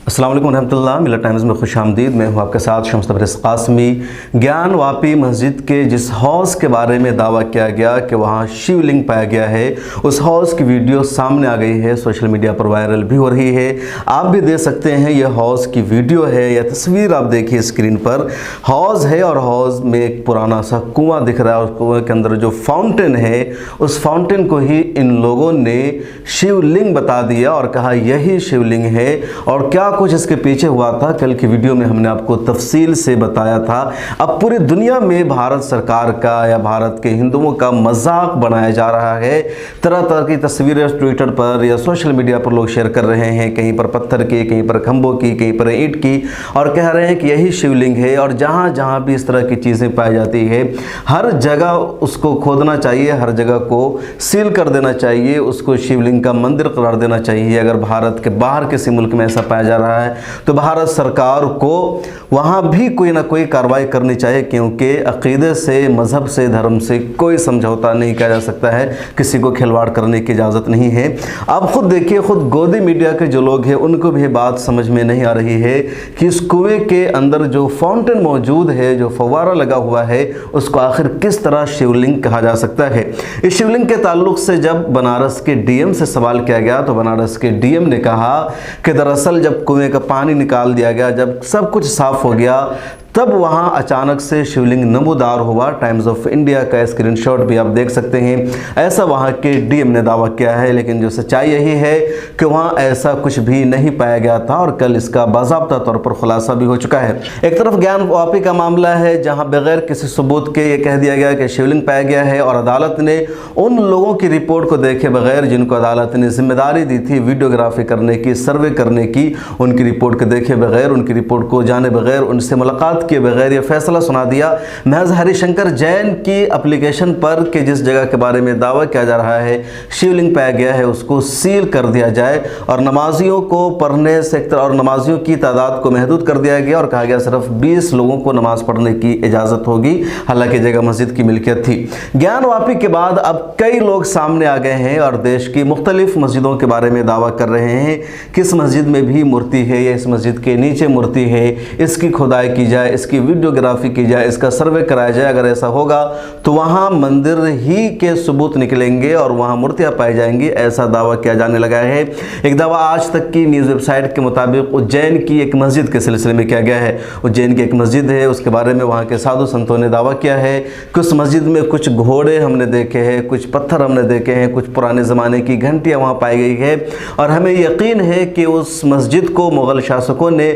अस्सलाम वालेकुम रहमतुल्लाह। मिलत टाइम्स में खुश आमदीद। मैं हूँ आपके साथ शम्स तबरेज़ क़ासमी। ज्ञान वापी मस्जिद के जिस हौज़ के बारे में दावा किया गया कि वहाँ शिवलिंग पाया गया है, उस हौज़ की वीडियो सामने आ गई है, सोशल मीडिया पर वायरल भी हो रही है। आप भी देख सकते हैं, यह हौज़ की वीडियो है या तस्वीर आप देखिए स्क्रीन पर। हौज़ है और हौज़ में एक पुराना सा कुआँ दिख रहा है। उस कुएँ के अंदर जो फाउंटेन है, उस फाउंटेन को ही इन लोगों ने शिवलिंग बता दिया और कहा यही शिवलिंग है। और क्या कुछ इसके पीछे हुआ था, कल की वीडियो में हमने आपको तफसील से बताया था। अब पूरी दुनिया में भारत सरकार का या भारत के हिंदुओं का मजाक बनाया जा रहा है। तरह तरह की तस्वीरें ट्विटर पर या सोशल मीडिया पर लोग शेयर कर रहे हैं, कहीं पर पत्थर की, कहीं पर खंभों की, कहीं पर ईंट की, और कह रहे हैं कि यही शिवलिंग है। और जहाँ जहाँ भी इस तरह की चीज़ें पाई जाती है, हर जगह उसको खोदना चाहिए, हर जगह को सील कर देना चाहिए, उसको शिवलिंग का मंदिर करार देना चाहिए। अगर भारत के बाहर किसी मुल्क में ऐसा पाया जा रहा है तो भारत सरकार को वहाँ भी कोई ना कोई कार्रवाई करनी चाहिए, क्योंकि अक़ीदे से, मज़हब से, धर्म से कोई समझौता नहीं किया जा सकता है, किसी को खिलवाड़ करने की इजाज़त नहीं है। आप खुद देखिए, खुद गोदी मीडिया के जो लोग हैं उनको भी बात समझ में नहीं आ रही है कि इस कुएँ के अंदर जो फाउंटेन मौजूद है, जो फव्वारा लगा हुआ है, उसको आखिर किस तरह शिवलिंग कहा जा सकता है। इस शिवलिंग के ताल्लुक़ से जब बनारस के डीएम से सवाल किया गया तो बनारस के डीएम ने कहा कि दरअसल जब कुएँ का पानी निकाल दिया गया, जब सब कुछ साफ़ हो गया, तब वहाँ अचानक से शिवलिंग नमूदार हुआ। टाइम्स ऑफ इंडिया का स्क्रीनशॉट भी आप देख सकते हैं। ऐसा वहाँ के डीएम ने दावा किया है, लेकिन जो सच्चाई यही है कि वहाँ ऐसा कुछ भी नहीं पाया गया था और कल इसका बाज़ाब्ता तौर पर खुलासा भी हो चुका है। एक तरफ ज्ञान वापी का मामला है, जहाँ बगैर किसी सबूत के ये कह दिया गया कि शिवलिंग पाया गया है, और अदालत ने उन लोगों की रिपोर्ट को देखे बगैर, जिनको अदालत ने जिम्मेदारी दी थी वीडियोग्राफी करने की, सर्वे करने की, उनकी रिपोर्ट को देखे बगैर, उनकी रिपोर्ट को जाने बगैर, उनसे मुलाकात के बगैर यह फैसला सुना दिया महज हरिशंकर जैन की एप्लीकेशन पर कि जिस जगह के बारे में दावा किया जा रहा है शिवलिंग पाया गया है, उसको सील कर दिया जाए और नमाजियों को पढ़ने से और नमाजियों की तादाद को महदूद कर दिया गया और कहा गया सिर्फ 20 लोगों को नमाज पढ़ने की इजाज़त होगी, हालांकि जगह मस्जिद की मिल्कियत थी। ज्ञान वापी के बाद अब कई लोग सामने आ गए हैं और देश की मुख्तलिफ मस्जिदों के बारे में दावा कर रहे हैं। किस मस्जिद में भी मूर्ति है या इस मस्जिद के नीचे मूर्ति है, इसकी खुदाई की जाए, इसकी वीडियोग्राफी की जाए, इसका सर्वे कराया जाए। अगर ऐसा होगा तो वहाँ मंदिर ही के सबूत निकलेंगे और वहाँ मूर्तियाँ पाई जाएंगी, ऐसा दावा किया जाने लगा है। एक दावा आज तक की न्यूज़ वेबसाइट के मुताबिक उज्जैन की एक मस्जिद के सिलसिले में किया गया है। उज्जैन की एक मस्जिद है, उसके बारे में वहाँ के साधु संतों ने दावा किया है कि उस मस्जिद में कुछ घोड़े हमने देखे हैं, कुछ पत्थर हमने देखे हैं, कुछ पुराने ज़माने की घंटियाँ वहाँ पाई गई है, और हमें यकीन है कि उस मस्जिद को मुग़ल शासकों ने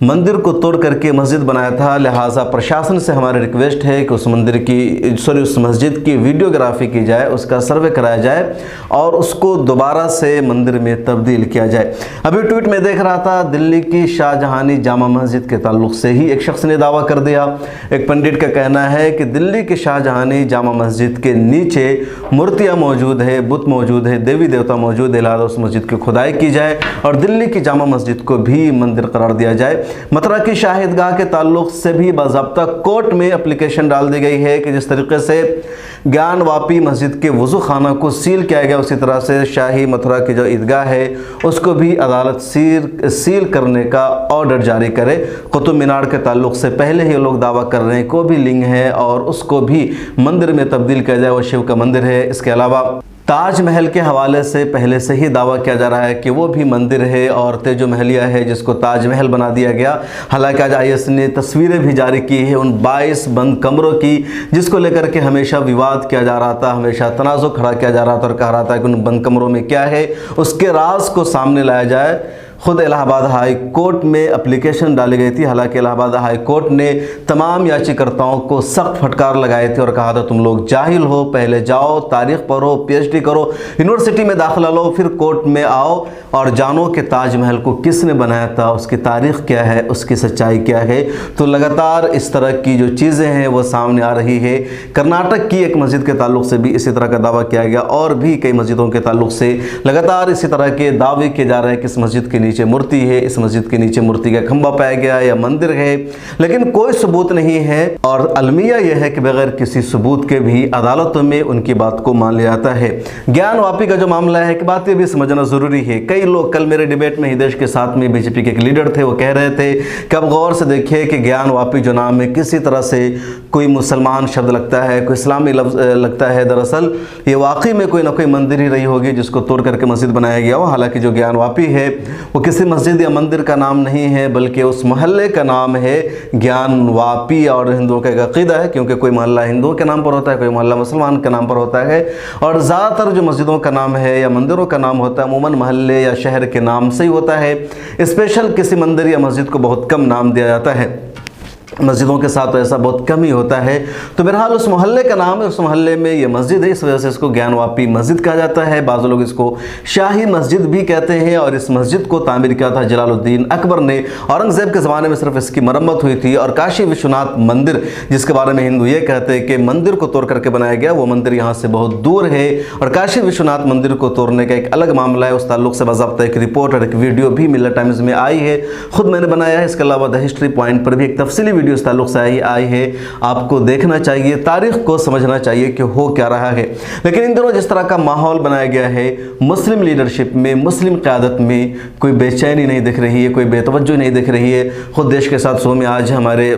मंदिर को तोड़ करके मस्जिद बनाया था। लिहाजा प्रशासन से हमारी रिक्वेस्ट है कि उस मस्जिद की वीडियोग्राफी की जाए, उसका सर्वे कराया जाए और उसको दोबारा से मंदिर में तब्दील किया जाए। अभी ट्वीट में देख रहा था, दिल्ली की शाहजहानी जामा मस्जिद के ताल्लुक़ से ही एक शख्स ने दावा कर दिया। एक पंडित का कहना है कि दिल्ली की शाहजहानी जामा मस्जिद के नीचे मूर्तियाँ मौजूद है, बुत मौजूद है, देवी देवता मौजूद है, लिहाजा उस मस्जिद की खुदाई की जाए और दिल्ली की जामा मस्जिद को भी मंदिर करार दिया जाए। मथुरा की शाहिदगाह के ताल्लुक़ से भी बाज़ाब्ता कोर्ट में एप्लीकेशन डाल दी गई है कि जिस तरीके से ज्ञान वापी मस्जिद के वज़ू खाना को सील किया गया, उसी तरह से शाही मथुरा की जो ईदगाह है उसको भी अदालत सील करने का ऑर्डर जारी करे। कुतुब मीनार के ताल्लुक़ से पहले ही लोग दावा कर रहे हैं को भी लिंग है और उसको भी मंदिर में तब्दील किया जाए, वो शिव का मंदिर है। इसके अलावा ताजमहल के हवाले से पहले से ही दावा किया जा रहा है कि वो भी मंदिर है और तेजो महलिया है जिसको ताजमहल बना दिया गया। हालांकि आज IS ने तस्वीरें भी जारी की है उन 22 बंद कमरों की, जिसको लेकर के हमेशा विवाद किया जा रहा था, हमेशा तनाज़ो खड़ा किया जा रहा था और कहा रहा था कि उन बंद कमरों में क्या है, उसके राज को सामने लाया जाए। खुद इलाहाबाद हाई कोर्ट में एप्लीकेशन डाली गई थी, हालांकि इलाहाबाद हाई कोर्ट ने तमाम याचिकर्ताओं को सख्त फटकार लगाए थे और कहा था तुम लोग जाहिल हो, पहले जाओ तारीख़ पढ़ो, PhD करो, यूनिवर्सिटी में दाखिला लो, फिर कोर्ट में आओ और जानो कि ताजमहल को किसने बनाया था, उसकी तारीख़ क्या है, उसकी सच्चाई क्या है। तो लगातार इस तरह की जो चीज़ें हैं वो सामने आ रही है। कर्नाटक की एक मस्जिद के ताल्लुक़ से भी इसी तरह का दावा किया गया और भी कई मस्जिदों के ताल्लुक़ से लगातार इसी तरह के दावे किए जा रहे हैं कि इस मस्जिद के नीचे मूर्ति है, इस मस्जिद के नीचे मूर्ति का खंभा पाया गया या मंदिर है, लेकिन कोई सबूत नहीं है। और अलमिया यह है कि बगैर किसी सबूत के भी अदालतों में उनकी बात को मान लिया जाता है। ज्ञान वापी का जो मामला है कि बात ये भी समझना ज़रूरी है। कई लोग, कल मेरे डिबेट में हिदेश के साथ में बीजेपी के एक लीडर थे, वो कह रहे थे कि अब गौर से देखिए कि ज्ञान वापी जो नाम है किसी तरह से कोई मुसलमान शब्द लगता है, कोई इस्लामी लफ्ज़ लगता है। दरअसल ये वाकई में कोई ना कोई मंदिर ही रही होगी जिसको तोड़ करके मस्जिद बनाया गया हो। हालांकि जो ज्ञान वापी है वो किसी मस्जिद या मंदिर का नाम नहीं है, बल्कि उस मोहल्ले का नाम है ज्ञान वापी। और हिंदुओं का एक अक़ीदा है, क्योंकि कोई मोहल्ला हिंदुओं के नाम पर होता है, कोई मोहल्ला मुसलमान के नाम पर होता है। और ज़्यादातर जो मस्जिदों का नाम है या मंदिरों का नाम होता है अमूमन मोहल्ले या शहर के नाम से ही होता है। स्पेशल किसी मंदिर या मस्जिद को बहुत कम नाम दिया जाता है, मस्जिदों के साथ तो ऐसा बहुत कम ही होता है। तो बहरहाल उस मोहल्ले का नाम है, उस मोहल्ले में ये मस्जिद है, इस वजह से इसको ज्ञान वापी मस्जिद कहा जाता है। बाज़ लोग इसको शाही मस्जिद भी कहते हैं। और इस मस्जिद को तामीर किया था जलालुद्दीन अकबर ने। औरंगज़ेब के ज़माने में सिर्फ इसकी मरम्मत हुई थी। और काशी विश्वनाथ मंदिर, जिसके बारे में हिंदू ये कहते हैं कि मंदिर को तोड़ करके बनाया गया, वो मंदिर यहाँ से बहुत दूर है। और काशी विश्वनाथ मंदिर को तोड़ने का एक अलग मामला है। उस ताल्लुक़ से बाज़ाब्ता एक रिपोर्ट और एक वीडियो भी मिल्लत टाइम्स में आई है, खुद मैंने बनाया है। इसके अलावा द हिस्ट्री पॉइंट पर भी एक तफसीली वीडियो इस ताल्लुक़ से आई है। आपको देखना चाहिए, तारीख को समझना चाहिए कि हो क्या रहा है। लेकिन इन दिनों जिस तरह का माहौल बनाया गया है, मुस्लिम लीडरशिप में, मुस्लिम क़यादत में कोई बेचैनी नहीं दिख रही है, कोई बेतवज्जो नहीं दिख रही है। खुद देश के साथ शो में आज हमारे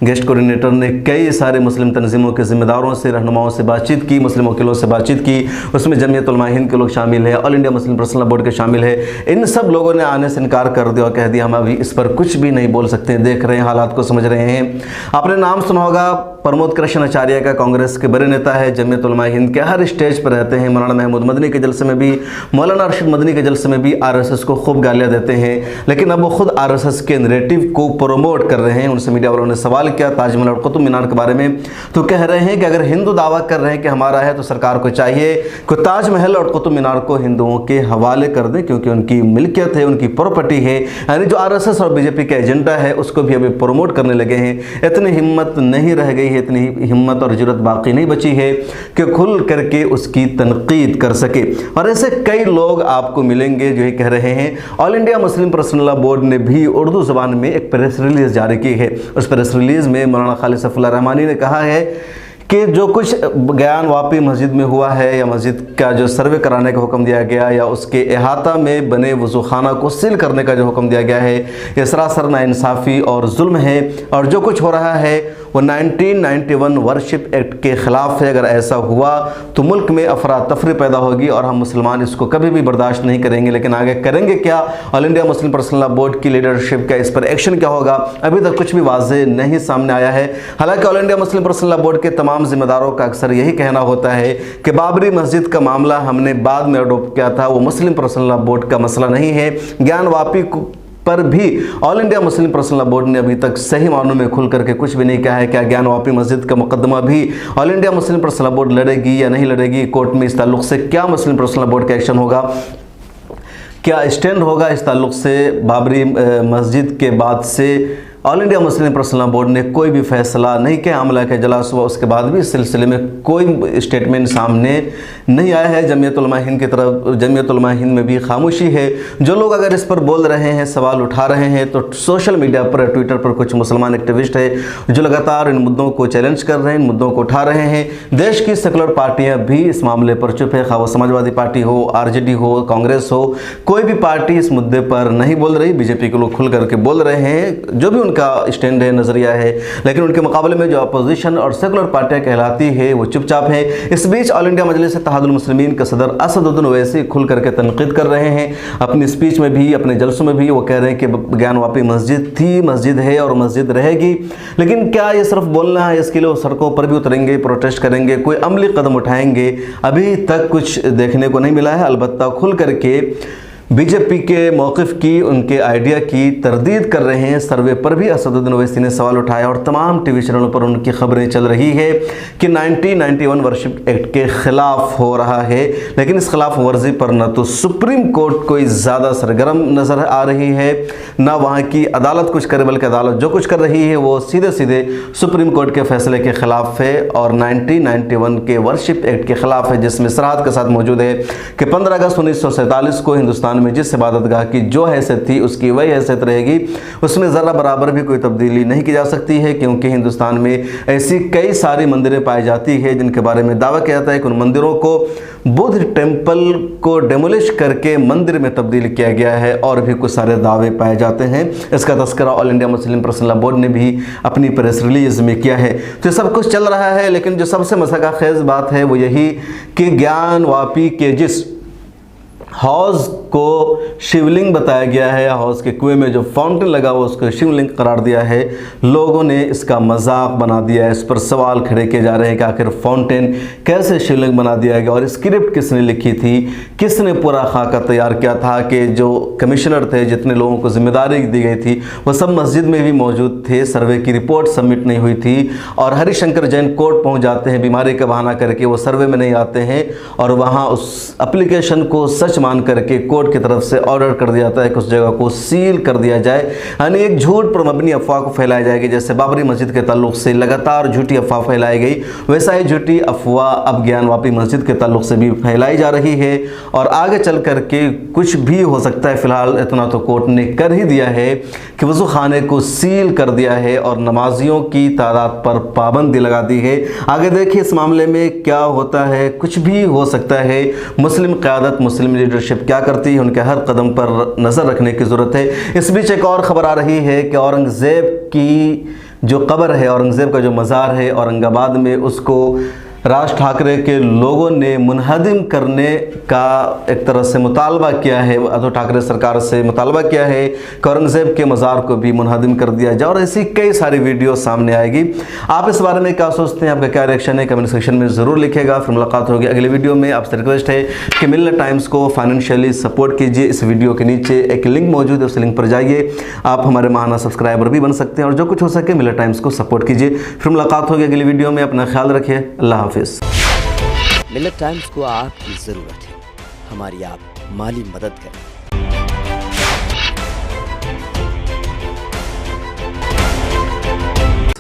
गेस्ट कोऑर्डिनेटर ने कई सारे मुस्लिम तंजीमों के ज़िम्मेदारों से, रहनुमाओं से बातचीत की, मुस्लिम वकीलों से बातचीत की। उसमें जमीयत उलमा हिंद के लोग शामिल हैं, all India Muslim personal board के शामिल है। इन सब लोगों ने आने से इनकार कर दिया और कह दिया हम अभी इस पर कुछ भी नहीं बोल सकते, देख रहे हैं, हालात को समझ रहे हैं। आपने नाम सुना होगा प्रमोद कृष्ण आचार्य का, कांग्रेस के बड़े नेता है, जमीयत उलमा हिंद के हर स्टेज पर रहते हैं। मौलाना महमूद मदनी के जलसे में भी, मौलाना अरशद मदनी के जलसे में भी आरएसएस को खूब गालियाँ देते हैं। लेकिन अब वो खुद आरएसएस के नैरेटिव को प्रमोट कर रहे हैं। उनसे मीडिया वालों ने सवाल किया ताजमहल और कुतुब मीनार के बारे में, तो कह रहे हैं कि अगर हिंदू दावा कर रहे हैं कि हमारा है, तो सरकार को चाहिए कि ताजमहल और कुतुब मीनार को हिंदुओं के हवाले कर दें, क्योंकि उनकी मिल्कियत है, उनकी प्रॉपर्टी है। यानी जो आरएसएस और बीजेपी का एजेंडा है उसको भी अभी प्रमोट करने लगे हैं। इतनी हिम्मत नहीं रह गई है, इतनी हिम्मत और जुर्रत बाकी नहीं बची है कि खुल करके उसकी तनकीद कर सके। और ऐसे कई लोग आपको मिलेंगे जो ये कह रहे हैं। All India Muslim personal law board ने भी उर्दू ज़बान में एक प्रेस रिलीज़ जारी की है। उस प्रेस रिलीज़ में मौलाना खालिद सैफुल्लाह रहमानी ने कहा है कि जो कुछ ज्ञान वापी मस्जिद में हुआ है, या मस्जिद का जो सर्वे कराने का हुक्म दिया गया, या उसके अहाता में बने वज़ूखाना को सील करने का जो हुक्म दिया गया है, ये सरासर नाइंसाफ़ी और जुल्म है। और जो कुछ हो रहा है वो 1991 वर्शिप एक्ट के ख़िलाफ़ है। अगर ऐसा हुआ तो मुल्क में अफरा तफरी पैदा होगी और हम मुसलमान इसको कभी भी बर्दाश्त नहीं करेंगे। लेकिन आगे करेंगे क्या? All India Muslim personal law board की लीडरशिप का इस पर एक्शन क्या होगा, अभी तक कुछ भी वाज़ेह नहीं सामने आया है। हालांकि all India Muslim personal law board के तमाम जिम्मेदारों का अक्सर यही कहना होता है कि बाबरी मस्जिद का मामला हमने बाद में अडोप्ट किया था, वो मुस्लिम पर्सनल लॉ बोर्ड का मसला नहीं है। ज्ञान वापी पर भी all India Muslim personal law board ने अभी तक सही मानों में खुल करके कुछ भी नहीं कहा है। क्या ज्ञान वापी मस्जिद का मुकदमा भी all India Muslim personal law board लड़ेगी या नहीं लड़ेगी कोर्ट में? इस ताल्लुक़ से क्या मुस्लिम पर्सनल लॉ बोर्ड का एक्शन होगा, क्या स्टैंड होगा इस ताल्लुक़ से? बाबरी मस्जिद के बाद से all India Muslim personal law board ने कोई भी फैसला नहीं किया, मामला के इजलास हुआ, उसके बाद भी इस सिलसिले में कोई स्टेटमेंट सामने नहीं आया है। जमीयत उलमा हिंद की तरफ, जमीयत उलमा हिंद में भी खामोशी है। जो लोग अगर इस पर बोल रहे हैं, सवाल उठा रहे हैं, तो सोशल मीडिया पर, ट्विटर पर कुछ मुसलमान एक्टिविस्ट है जो लगातार इन मुद्दों को चैलेंज कर रहे हैं, इन मुद्दों को उठा रहे हैं। देश की सेकुलर पार्टियाँ भी इस मामले पर चुप है, खा वो समाजवादी पार्टी हो, आरजेडी हो, कांग्रेस हो, कोई भी पार्टी इस मुद्दे पर नहीं बोल रही। बीजेपी के लोग खुल करके बोल रहे हैं, जो भी का स्टैंड है, नज़रिया है। लेकिन उनके मुकाबले में जो अपोजिशन और सेकुलर पार्टियां कहलाती है वो चुपचाप है। इस बीच ऑल इंडिया मजलिस इत्तेहादुल मुस्लिमीन के सदर असदुद्दीन ओवैसी खुल करके तनकीद कर रहे हैं। अपनी स्पीच में भी, अपने जलसों में भी वो कह रहे हैं कि ज्ञान वापी मस्जिद थी, मस्जिद है और मस्जिद रहेगी। लेकिन क्या ये सिर्फ बोलना है? इसके लिए वो सड़कों पर भी उतरेंगे, प्रोटेस्ट करेंगे, कोई अमली कदम उठाएंगे? अभी तक कुछ देखने को नहीं मिला है। अलबत्ता खुल करके बीजेपी के मौक़िफ़ की, उनके आइडिया की तरदीद कर रहे हैं। सर्वे पर भी असदुद्दीन ओवैसी ने सवाल उठाया और तमाम टीवी चैनलों पर उनकी खबरें चल रही है कि 1991 वर्शिप एक्ट के ख़िलाफ़ हो रहा है। लेकिन इस खिलाफ वर्जी पर न तो सुप्रीम कोर्ट कोई ज़्यादा सरगर्म नज़र आ रही है, ना वहाँ की अदालत कुछ करे, बल्कि अदालत जो कुछ कर रही है वो सीधे सीधे सुप्रीम कोर्ट के फैसले के ख़िलाफ़ है और 1991 के वर्शिप एक्ट के ख़िलाफ़ है, जिसमें सराहत के साथ मौजूद है कि 15 अगस्त 1947 को हिंदुस्तान में जिस इबादतगाह की जो हैसियत थी उसकी वही हैसियत रहेगी, उसमें ज़रा बराबर भी कोई तब्दीली नहीं की जा सकती है, क्योंकि हिंदुस्तान में ऐसी कई सारी मंदिरें पाई जाती है जिनके बारे में दावा किया जाता है कि उन मंदिरों को बुद्ध टेम्पल को डेमोलिश करके मंदिर में तब्दील किया गया है, और भी कुछ सारे दावे पाए जाते हैं। इसका तस्करा all India Muslim personal law board ने भी अपनी प्रेस रिलीज में किया है। तो सब कुछ चल रहा है, लेकिन जो सबसे मज़ाक़खेज़ बात है वो यही कि ज्ञान वापी के जिस हौज़ को शिवलिंग बताया गया है, हौज़ के कुएं में जो फाउंटेन लगा हुआ उसको शिवलिंग करार दिया है, लोगों ने इसका मजाक बना दिया है। इस पर सवाल खड़े किए जा रहे हैं कि आखिर फाउंटेन कैसे शिवलिंग बना दिया गया, और स्क्रिप्ट किसने लिखी थी, किसने पूरा खाका तैयार किया था, कि जो कमिश्नर थे, जितने लोगों को जिम्मेदारी दी गई थी वो सब मस्जिद में भी मौजूद थे। सर्वे की रिपोर्ट सबमिट नहीं हुई थी, और हरिशंकर जैन कोर्ट पहुँच जाते हैं बीमारी का बहाना करके, वो सर्वे में नहीं आते हैं, और वहाँ उस एप्लीकेशन को सच मान करके कोर्ट की तरफ से ऑर्डर कर दिया जाता है कि उस जगह को सील कर दिया जाए। यानी एक झूठ पर मबनी अफवाह को फैलाई जाएगी। जैसे बाबरी मस्जिद के ताल्लुक से लगातार झूठी अफवाह फैलाई गई, वैसा ही झूठी अफवाह अब ज्ञान वापी मस्जिद के ताल्लुक से भी फैलाई जा रही है, और आगे चल करके कुछ भी हो सकता है। फिलहाल इतना तो कोर्ट ने कर ही दिया है कि वज़ू खाने को सील कर दिया है और नमाजियों की तादाद पर पाबंदी लगा दी है। आगे देखिए इस मामले में क्या होता है, कुछ भी हो सकता है। मुस्लिम क़यादत, मुस्लिम लीडरशिप क्या करती है, उनके हर कदम पर नज़र रखने की ज़रूरत है। इस बीच एक और ख़बर आ रही है कि औरंगज़ेब की जो कब्र है, औरंगज़ेब का जो मज़ार है औरंगाबाद में, उसको राज ठाकरे के लोगों ने मुनहदिम करने का एक तरह से मुतालबा किया है। उद्धव ठाकरे सरकार से मुतालबा किया है कि औरंगज़ेब के मज़ार को भी मुनहदिम कर दिया जाए, और ऐसी कई सारी वीडियो सामने आएगी। आप इस बारे में क्या सोचते हैं, आपका क्या रिएक्शन है, कमेंट सेक्शन में ज़रूर लिखेगा। फिर मुलाकात होगी अगले वीडियो में। आपसे रिक्वेस्ट है कि मिल्लत टाइम्स को फाइनेंशियली सपोर्ट कीजिए। इस वीडियो के नीचे एक लिंक मौजूद है, उस लिंक पर जाइए, आप हमारे माहाना सब्सक्राइबर भी बन सकते हैं, और जो कुछ हो सके मिल्लत टाइम्स को सपोर्ट कीजिए। फिर मुलाकात होगी अगली वीडियो में। अपना ख्याल रखिए। अल्लाह हाफिज़। मिल्लत टाइम्स को आपकी ज़रूरत है, हमारी आप माली मदद करें।